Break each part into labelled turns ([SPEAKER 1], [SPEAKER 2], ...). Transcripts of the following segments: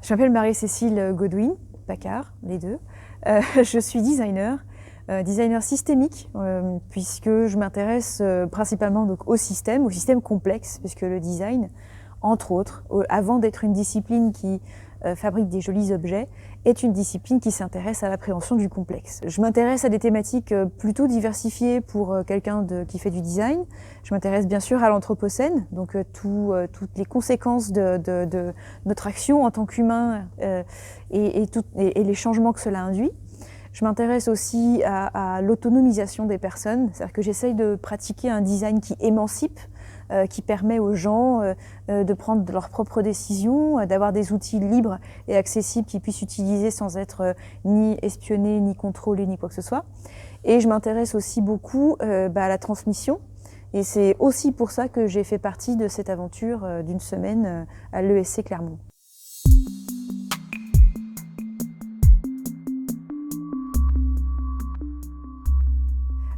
[SPEAKER 1] Je m'appelle Marie-Cécile Godwin-Paccard, les deux. Je suis designer systémique, puisque je m'intéresse principalement donc, au système complexe, puisque le design, entre autres, avant d'être une discipline qui fabrique des jolis objets, est une discipline qui s'intéresse à l'appréhension du complexe. Je m'intéresse à des thématiques plutôt diversifiées pour quelqu'un qui fait du design. Je m'intéresse bien sûr à l'anthropocène, donc toutes les conséquences de notre action en tant qu'humain et les changements que cela induit. Je m'intéresse aussi à l'autonomisation des personnes, c'est-à-dire que j'essaye de pratiquer un design qui émancipe, qui permet aux gens de prendre leurs propres décisions, d'avoir des outils libres et accessibles qu'ils puissent utiliser sans être ni espionnés, ni contrôlés, ni quoi que ce soit. Et je m'intéresse aussi beaucoup à la transmission. Et c'est aussi pour ça que j'ai fait partie de cette aventure d'une semaine à l'ESC Clermont.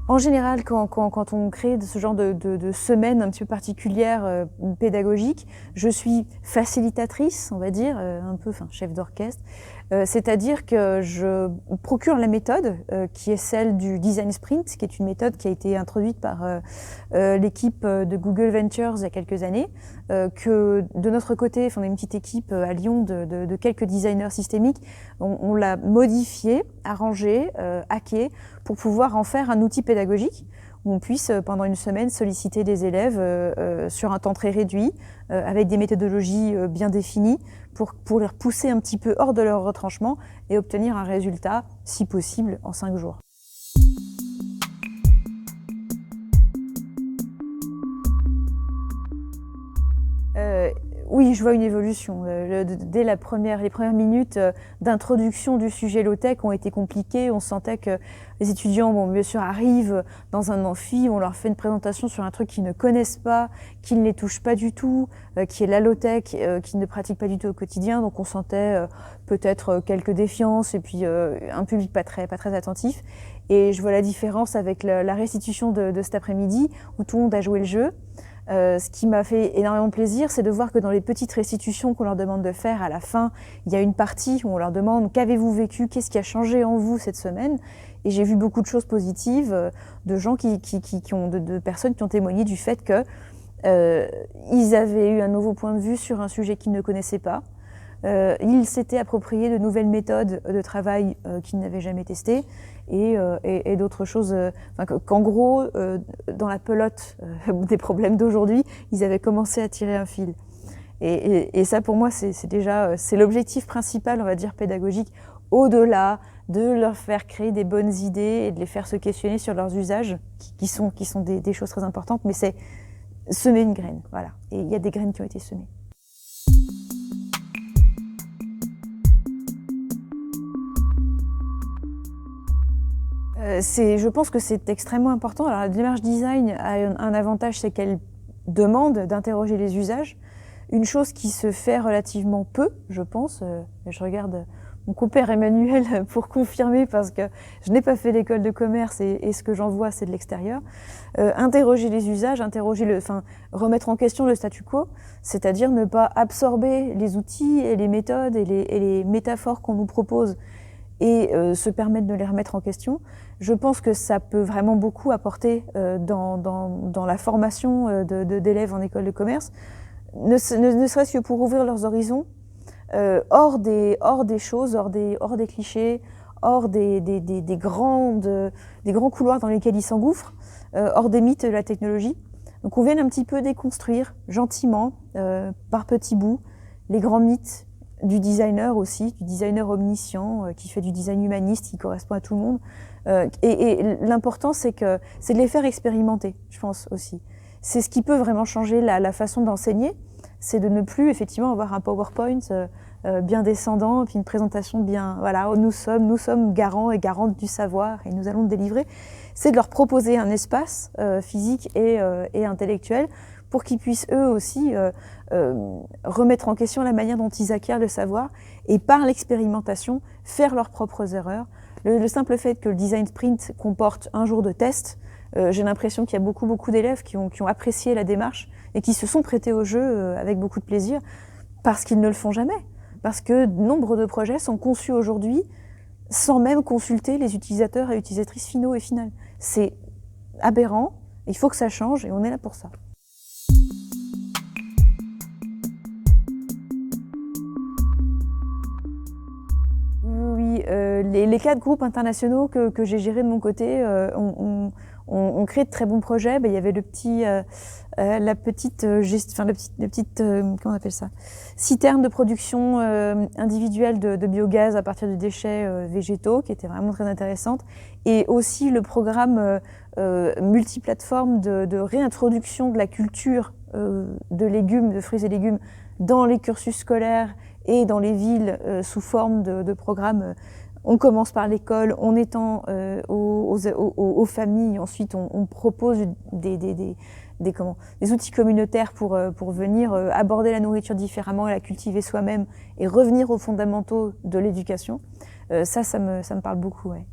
[SPEAKER 1] En général, quand on crée ce genre de semaine un petit peu particulière pédagogique, je suis facilitatrice, on va dire, un peu chef d'orchestre. C'est-à-dire que je procure la méthode qui est celle du Design Sprint, qui est une méthode qui a été introduite par l'équipe de Google Ventures il y a quelques années, que de notre côté, on a une petite équipe à Lyon de quelques designers systémiques, on l'a modifié, arrangé, hacké, pour pouvoir en faire un outil pédagogique où on puisse pendant une semaine solliciter des élèves sur un temps très réduit, avec des méthodologies bien définies, pour les repousser un petit peu hors de leur retranchement et obtenir un résultat, si possible, en 5 jours. Oui, je vois une évolution. Dès les premières minutes d'introduction du sujet low-tech ont été compliquées. On sentait que les étudiants, bien sûr, arrivent dans un amphi, on leur fait une présentation sur un truc qu'ils ne connaissent pas, qui ne les touche pas du tout, qui est la low-tech, qu'ils ne pratiquent pas du tout au quotidien. Donc on sentait peut-être quelques défiances et puis un public pas très attentif. Et je vois la différence avec la restitution de cet après-midi où tout le monde a joué le jeu. Ce qui m'a fait énormément plaisir, c'est de voir que dans les petites restitutions qu'on leur demande de faire à la fin, il y a une partie où on leur demande « Qu'avez-vous vécu ? Qu'est-ce qui a changé en vous cette semaine ?» Et j'ai vu beaucoup de choses positives, de gens de personnes qui ont témoigné du fait que ils avaient eu un nouveau point de vue sur un sujet qu'ils ne connaissaient pas. Ils s'étaient appropriés de nouvelles méthodes de travail qu'ils n'avaient jamais testées et d'autres choses, qu'en gros, dans la pelote des problèmes d'aujourd'hui, ils avaient commencé à tirer un fil. Et ça, pour moi, c'est déjà l'objectif principal, on va dire, pédagogique, au-delà de leur faire créer des bonnes idées et de les faire se questionner sur leurs usages, qui sont des choses très importantes, mais c'est semer une graine, voilà. Et il y a des graines qui ont été semées. Je pense que c'est extrêmement important. Alors, la démarche design a un avantage, c'est qu'elle demande d'interroger les usages. Une chose qui se fait relativement peu, je pense. Je regarde mon compère Emmanuel pour confirmer parce que je n'ai pas fait l'école de commerce et ce que j'en vois, c'est de l'extérieur. Interroger les usages, remettre en question le statu quo, c'est-à-dire ne pas absorber les outils et les méthodes et les métaphores qu'on nous propose et se permettre de les remettre en question. Je pense que ça peut vraiment beaucoup apporter dans la formation d'élèves en école de commerce, ne serait-ce que pour ouvrir leurs horizons, hors des choses, hors des clichés, hors des grands couloirs dans lesquels ils s'engouffrent, hors des mythes de la technologie. Donc on vient un petit peu déconstruire gentiment, par petits bouts, les grands mythes du designer aussi, du designer omniscient, qui fait du design humaniste, qui correspond à tout le monde. Et l'important, c'est de les faire expérimenter, je pense aussi. C'est ce qui peut vraiment changer la façon d'enseigner, c'est de ne plus effectivement avoir un PowerPoint bien descendant, puis une présentation bien, voilà, nous sommes garants et garantes du savoir et nous allons le délivrer. C'est de leur proposer un espace physique et intellectuel pour qu'ils puissent eux aussi remettre en question la manière dont ils acquièrent le savoir et par l'expérimentation faire leurs propres erreurs. Le simple fait que le design sprint comporte un jour de test, j'ai l'impression qu'il y a beaucoup d'élèves qui ont apprécié la démarche et qui se sont prêtés au jeu avec beaucoup de plaisir parce qu'ils ne le font jamais. parce que nombre de projets sont conçus aujourd'hui sans même consulter les utilisateurs et utilisatrices finaux et finales. C'est aberrant, il faut que ça change et on est là pour ça. Oui, les 4 groupes internationaux que j'ai gérés de mon côté ont créé de très bons projets. Il y avait le petit, la petite, comment on appelle ça, citerne de production individuelle de biogaz à partir de déchets végétaux, qui était vraiment très intéressante, et aussi le programme multiplateforme de réintroduction de la culture de légumes, de fruits et légumes dans les cursus scolaires et dans les villes sous forme de programmes. On commence par l'école, on étend aux familles, ensuite on propose des outils communautaires pour venir aborder la nourriture différemment et la cultiver soi-même et revenir aux fondamentaux de l'éducation. Ça me parle beaucoup. Ouais.